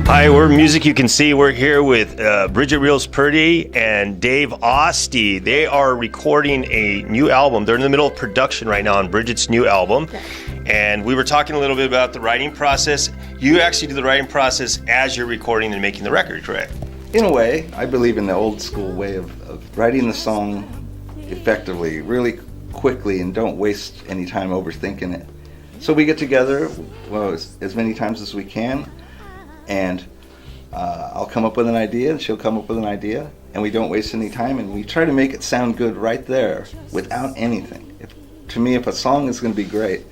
Hi, we're Music You Can See. We're here with Brigitte Reels Purdy and Dave Osti. They are recording a new album. They're in the middle of production right now on Brigitte's new album. And we were talking a little bit about the writing process. You actually do the writing process as you're recording and making the record, correct? In a way, I believe in the old school way of writing the song effectively, really quickly, and don't waste any time overthinking it. So we get together as many times as we can, and I'll come up with an idea and she'll come up with an idea, and we don't waste any time, and we try to make it sound good right there without anything. To me, if a song is going to be great,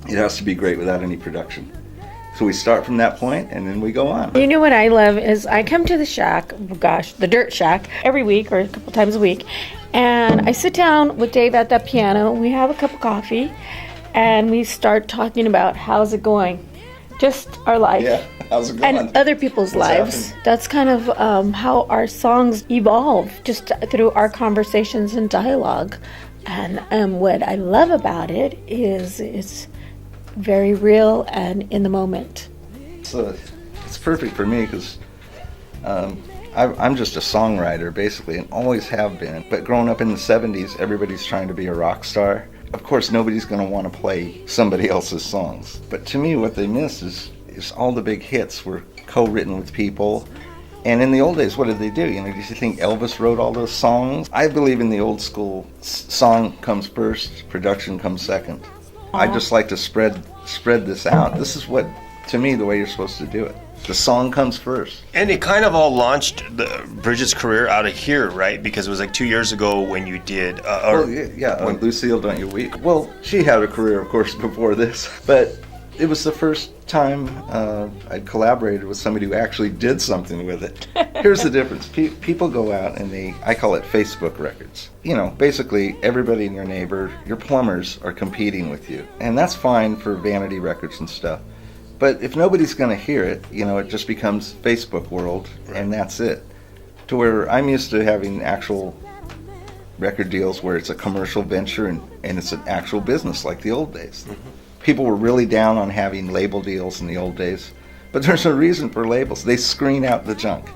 it has to be great without any production. So we start from that point and then we go on. You know what I love is I come to the shack, the Dirtshack, every week or a couple times a week, and I sit down with Dave at that piano, we have a cup of coffee, and we start talking about how's it going. Just our life. Yeah, how's it going? And other people's What's lives. happening? That's kind of how our songs evolve, just through our conversations and dialogue. And what I love about it is it's very real and in the moment. It's perfect for me because I'm just a songwriter basically, and always have been. But growing up in the 70s, everybody's trying to be a rock star. Of course, nobody's going to want to play somebody else's songs. But to me, what they miss is all the big hits were co-written with people. And in the old days, what did they do? You know, do you think Elvis wrote all those songs? I believe in the old school, song comes first, production comes second. I just like to spread this out. This is what, to me, the way you're supposed to do it. The song comes first. And it kind of all launched Brigitte's career out of here, right? Because it was like 2 years ago when you did... Lucille, Don't You Weep. Well, she had a career, of course, before this. But it was the first time I collaborated with somebody who actually did something with it. Here's the difference. People go out and I call it Facebook records. You know, basically everybody in your neighbor, your plumbers are competing with you. And that's fine for vanity records and stuff. But if nobody's going to hear it, you know, it just becomes Facebook world, and that's it. To where I'm used to having actual record deals where it's a commercial venture and it's an actual business like the old days. Mm-hmm. People were really down on having label deals in the old days, but there's a reason for labels. They screen out the junk.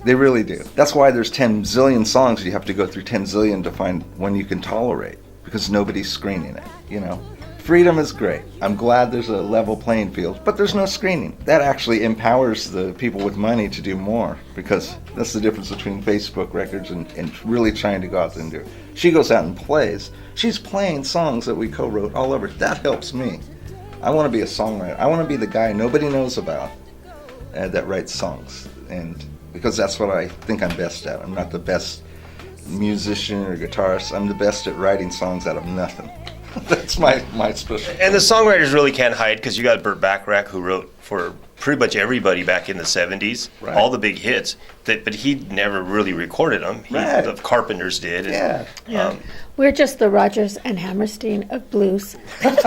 They really do. That's why there's 10 zillion songs. You have to go through 10 zillion to find one you can tolerate, because nobody's screening it, you know. Freedom is great. I'm glad there's a level playing field, but there's no screening. That actually empowers the people with money to do more, because that's the difference between Facebook records and really trying to go out there and do it. She goes out and plays. She's playing songs that we co-wrote all over. That helps me. I want to be a songwriter. I want to be the guy nobody knows about that writes songs, and because that's what I think I'm best at. I'm not the best musician or guitarist. I'm the best at writing songs out of nothing. That's my special. And the songwriters really can't hide, because you got Burt Bacharach, who wrote for pretty much everybody back in the 70s, right. All the big hits, but he never really recorded them. Right. The Carpenters did. And, we're just the Rodgers and Hammerstein of blues. That's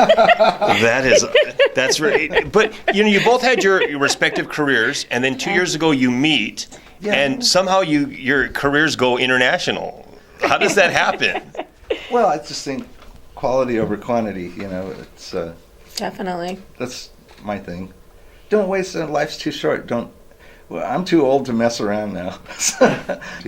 right. But you know, you both had your respective careers, and then 2 years ago you meet, and somehow your careers go international. How does that happen? Well, I just think quality over quantity, you know, it's definitely. That's my thing. Don't waste it. Life's too short. I'm too old to mess around now.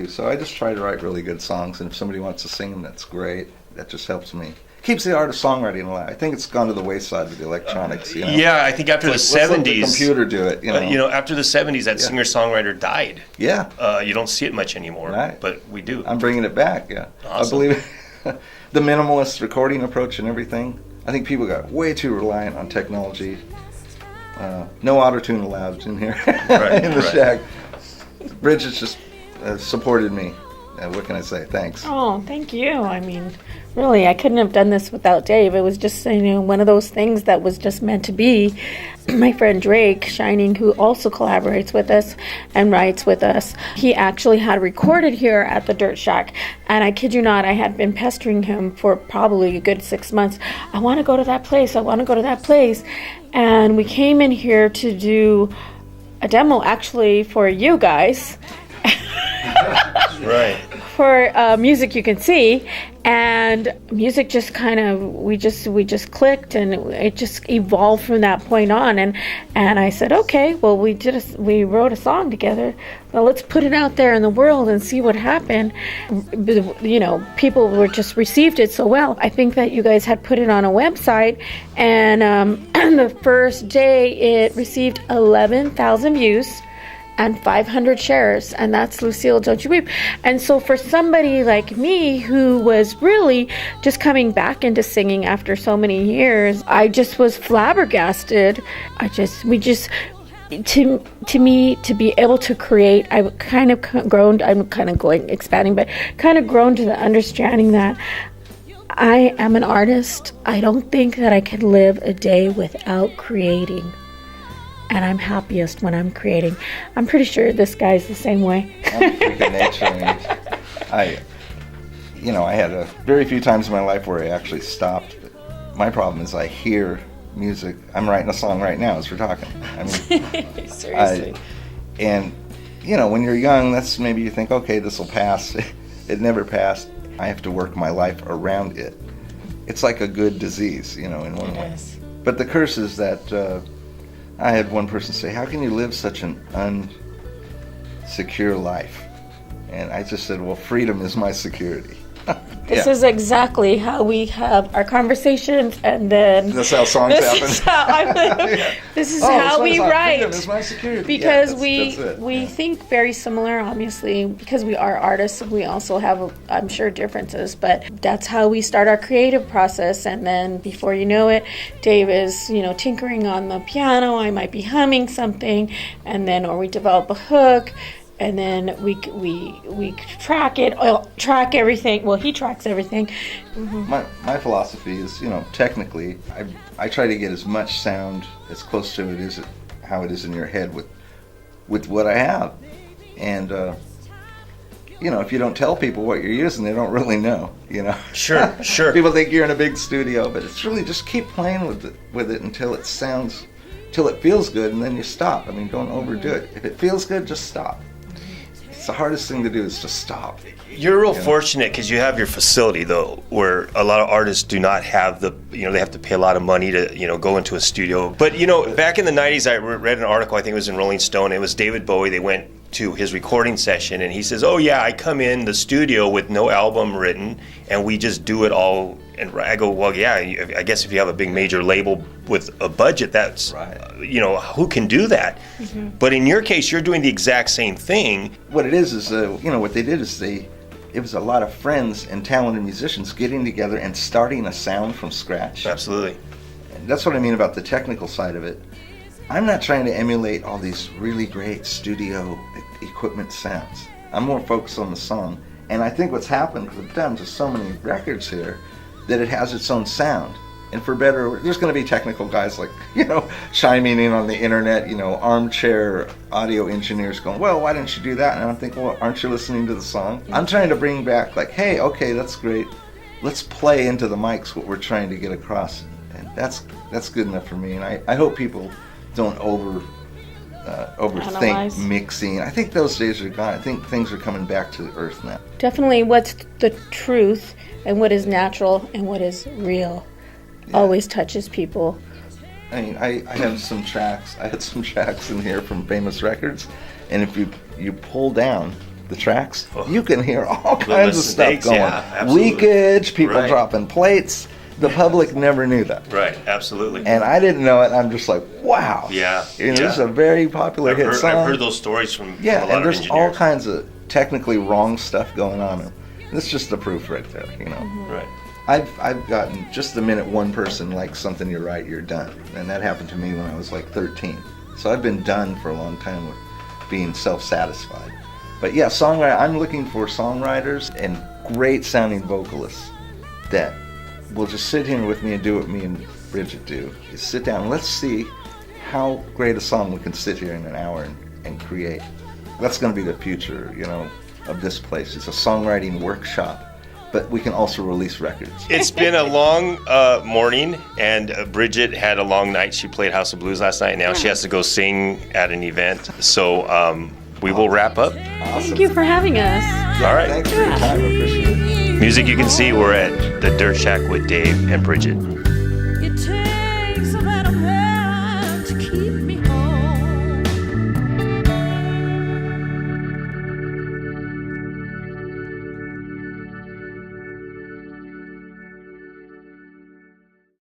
So I just try to write really good songs, and if somebody wants to sing them, that's great. That just helps me. Keeps the art of songwriting alive. I think it's gone to the wayside with the electronics, you know. Yeah, I think after the 70s, let the computer do it, you know. After the 70s, that singer-songwriter died. Yeah. You don't see it much anymore, right. But we do. I'm bringing it back, yeah. Awesome. I believe the minimalist recording approach and everything. I think people got way too reliant on technology. No auto-tune allowed in here in the shack. Brigitte's just supported me. What can I say? Thanks. Oh, thank you. I mean, really, I couldn't have done this without Dave. It was just, one of those things that was just meant to be. My friend Drake Shining, who also collaborates with us and writes with us, he actually had recorded here at the Dirtshack. And I kid you not, I had been pestering him for probably a good 6 months. I want to go to that place. I want to go to that place. And we came in here to do a demo, actually, for you guys. Right. for Music You Can See, and music just kind of we just clicked, and it just evolved from that point on. And I said, okay, well, we wrote a song together. Well, let's put it out there in the world and see what happened. You know, people were just received it so well. I think that you guys had put it on a website, and the first day it received 11,000 views and 500 shares, and that's Lucille, Don't You Weep. And so for somebody like me who was really just coming back into singing after so many years, I just was flabbergasted. To me, to be able to create, I've kind of grown, I'm kind of expanding, but kind of grown to the understanding that I am an artist. I don't think that I can live a day without creating. And I'm happiest when I'm creating. I'm pretty sure this guy's the same way. I'm a freak of nature. I had a very few times in my life where I actually stopped. But my problem is I hear music. I'm writing a song right now as we're talking. I mean, seriously. And when you're young, that's maybe you think, okay, this will pass. It never passed. I have to work my life around it. It's like a good disease, in one way. But the curse is that. I had one person say, how can you live such an unsecure life? And I just said, well, freedom is my security. This is exactly how we have our conversations, and then that's how songs happen. This is how we write. Freedom is my security. Because we think very similar, obviously, because we are artists. We also have, I'm sure, differences, but that's how we start our creative process. And then before you know it, Dave is, tinkering on the piano. I might be humming something, and then or we develop a hook. And then we track it, track everything. Well, he tracks everything. Mm-hmm. My philosophy is, technically, I try to get as much sound as close to it as how it is in your head with what I have. And, if you don't tell people what you're using, they don't really know, Sure. People think you're in a big studio, but it's really just keep playing with it until it feels good, and then you stop. I mean, don't overdo it. If it feels good, just stop. It's the hardest thing to do is just stop. You're real fortunate because you have your facility, though, where a lot of artists do not have they have to pay a lot of money to, go into a studio. But, back in the 90s, I read an article, I think it was in Rolling Stone. It was David Bowie. They went to his recording session, and he says, oh, yeah, I come in the studio with no album written, and we just do it all. And I go, well, yeah, I guess if you have a big major label with a budget, that's, right. Who can do that? Mm-hmm. But in your case, you're doing the exact same thing. What it is what they did is it was a lot of friends and talented musicians getting together and starting a sound from scratch. Absolutely. And that's what I mean about the technical side of it. I'm not trying to emulate all these really great studio equipment sounds. I'm more focused on the song. And I think what's happened, because I've done just so many records here, that it has its own sound. And for better, there's going to be technical guys like, chiming in on the internet, armchair audio engineers going, well, why didn't you do that? And I'm thinking, well, aren't you listening to the song? I'm trying to bring back like, hey, okay, that's great. Let's play into the mics what we're trying to get across. And that's good enough for me. And I hope people don't overthink Analyze. Mixing. I think those days are gone. I think things are coming back to the earth now. Definitely what's the truth and what is natural and what is real always touches people. I mean, I have some tracks. I had some tracks in here from famous records, and if you pull down the tracks, you can hear all kinds of stuff going. Yeah, leakage, people dropping plates. The public never knew that. Right, absolutely. And I didn't know it. I'm just like, wow. Yeah. This is a very popular hit song. I've heard those stories from a lot of engineers. And there's all kinds of technically wrong stuff going on. And it's just the proof right there, Mm-hmm. Right. I've gotten just the minute one person likes something you write, you're done. And that happened to me when I was like 13. So I've been done for a long time with being self-satisfied. But yeah, songwriter. I'm looking for songwriters and great sounding vocalists that will just sit here with me and do what me and Brigitte do. Is sit down and let's see how great a song we can sit here in an hour and create. That's going to be the future, of this place. It's a songwriting workshop, but we can also release records. It's been a long morning, and Brigitte had a long night. She played House of Blues last night, and now she has to go sing at an event. So we will wrap up. Awesome. Thank you for having us. All right. Thanks for your time. I appreciate it. Music You Can See, we're at the Dirtshack with Dave and Bridget. It takes a lot of